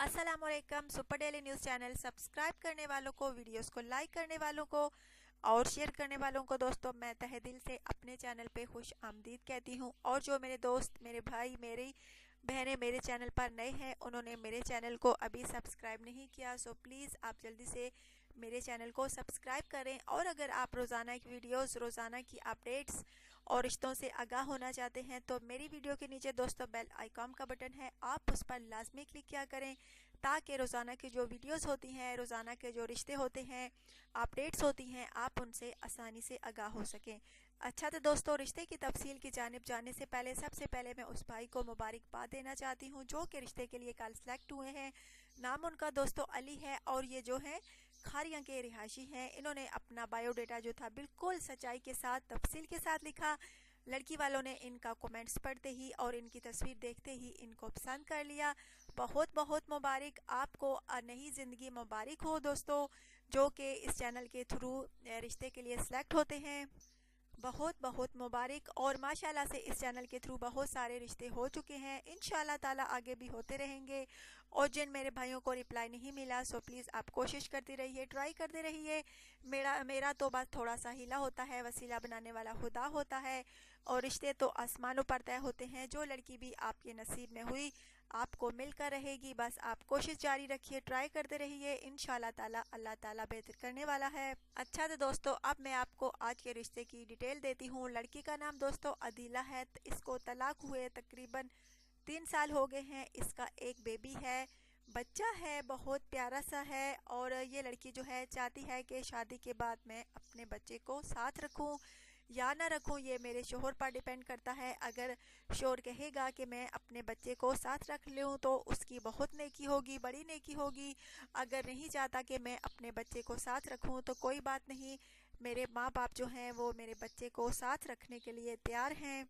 अस्सलामुअलैकुम। Super daily news channel subscribe करने वालों को, वीडियोस को लाइक करने वालों को और शेयर करने वालों को दोस्तों मैं तहे दिल से अपने चैनल पे खुश आमदीद कहती हूँ। और जो मेरे दोस्त, मेरे भाई, मेरी बहनें मेरे चैनल पर नए हैं, उन्होंने मेरे चैनल को अभी सब्सक्राइब नहीं किया, सो प्लीज़ आप जल्दी से मेरे चैनल को सब्सक्राइब करें। और अगर आप रोज़ाना की वीडियोस, रोज़ाना की अपडेट्स और रिश्तों से आगाह होना चाहते हैं तो मेरी वीडियो के नीचे दोस्तों बेल आइकॉन का बटन है, आप उस पर लाजमी क्लिक किया करें ताकि रोज़ाना की जो वीडियोस होती हैं, रोज़ाना के जो रिश्ते होते हैं, अपडेट्स होती हैं, आप उनसे आसानी से आगाह हो सकें। अच्छा तो दोस्तों, रिश्ते की तफसील की जानिब जाने से पहले सबसे पहले मैं उस भाई को मुबारकबाद देना चाहती हूँ जो कि रिश्ते के लिए कल सेलेक्ट हुए हैं। नाम उनका दोस्तों अली है और ये जो है खारियां के रिहायशी हैं। इन्होंने अपना बायोडेटा जो था बिल्कुल सच्चाई के साथ, तफसील के साथ लिखा। लड़की वालों ने इनका कमेंट्स पढ़ते ही और इनकी तस्वीर देखते ही इनको पसंद कर लिया। बहुत बहुत मुबारक आपको, नई ज़िंदगी मुबारक हो दोस्तों, जो कि इस चैनल के थ्रू रिश्ते के लिए सिलेक्ट होते हैं। बहुत बहुत मुबारक। और माशाल्लाह से इस चैनल के थ्रू बहुत सारे रिश्ते हो चुके हैं, इंशाल्लाह ताला आगे भी होते रहेंगे। और जिन मेरे भाइयों को रिप्लाई नहीं मिला सो प्लीज़ आप कोशिश करते रहिए, ट्राई करते रहिए। मेरा मेरा तो बस थोड़ा सा हीला होता है, वसीला बनाने वाला खुदा होता है। और रिश्ते तो आसमानों पर तय होते हैं। जो लड़की भी आपके नसीब में हुई आपको मिलकर रहेगी। बस आप कोशिश जारी रखिए, ट्राई करते रहिए, इंशाल्लाह ताला अल्लाह ताला बेहतर करने वाला है। अच्छा तो दोस्तों, अब मैं आपको आज के रिश्ते की डिटेल देती हूँ। लड़की का नाम दोस्तों अदीला है। इसको तलाक हुए तकरीबन 3 साल हो गए हैं। इसका एक बेबी है, बच्चा है, बहुत प्यारा सा है। और ये लड़की जो है चाहती है कि शादी के बाद मैं अपने बच्चे को साथ रखूं या ना रखूं, ये मेरे शोहर पर डिपेंड करता है। अगर शोहर कहेगा कि मैं अपने बच्चे को साथ रख लूं तो उसकी बहुत नेकी होगी, बड़ी नेकी होगी। अगर नहीं चाहता कि मैं अपने बच्चे को साथ रखूं तो कोई बात नहीं, मेरे माँ बाप जो हैं वो मेरे बच्चे को साथ रखने के लिए तैयार हैं।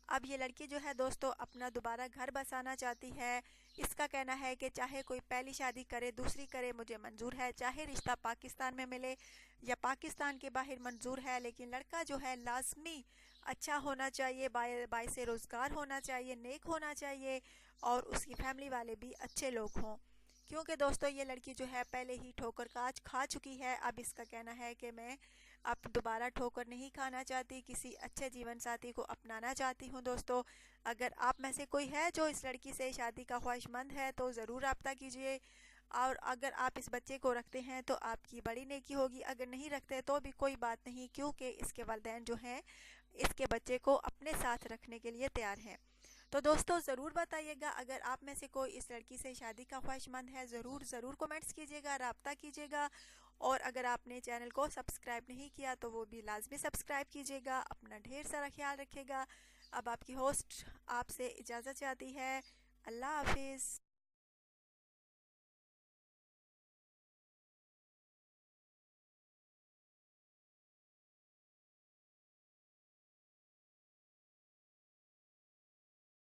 अब ये लड़की जो है दोस्तों अपना दोबारा घर बसाना चाहती है। इसका कहना है कि चाहे कोई पहली शादी करे, दूसरी करे, मुझे मंजूर है। चाहे रिश्ता पाकिस्तान में मिले या पाकिस्तान के बाहर मंजूर है, लेकिन लड़का जो है लाजमी अच्छा होना चाहिए, बायसे रोज़गार होना चाहिए, नेक होना चाहिए और उसकी फैमिली वाले भी अच्छे लोग हों। क्योंकि दोस्तों ये लड़की जो है पहले ही ठोकर काज खा चुकी है। अब इसका कहना है कि मैं अब दोबारा ठोकर नहीं खाना चाहती, किसी अच्छे जीवन साथी को अपनाना चाहती हूँ। दोस्तों अगर आप में से कोई है जो इस लड़की से शादी का ख्वाहिशमंद है तो ज़रूर रब्ता कीजिए। और अगर आप इस बच्चे को रखते हैं तो आपकी बड़ी नेकी होगी, अगर नहीं रखते तो भी कोई बात नहीं, क्योंकि इसके वालिदैन जो हैं इसके बच्चे को अपने साथ रखने के लिए तैयार हैं। तो दोस्तों ज़रूर बताइएगा अगर आप में से कोई इस लड़की से शादी का ख्वाहिशमंद है, ज़रूर ज़रूर कमेंट्स कीजिएगा, रब्ता कीजिएगा। और अगर आपने चैनल को सब्सक्राइब नहीं किया तो वो भी लाजमी सब्सक्राइब कीजिएगा। अपना ढेर सारा ख्याल रखिएगा। अब आपकी होस्ट आपसे इजाज़त चाहती है। अल्लाह हाफिज़।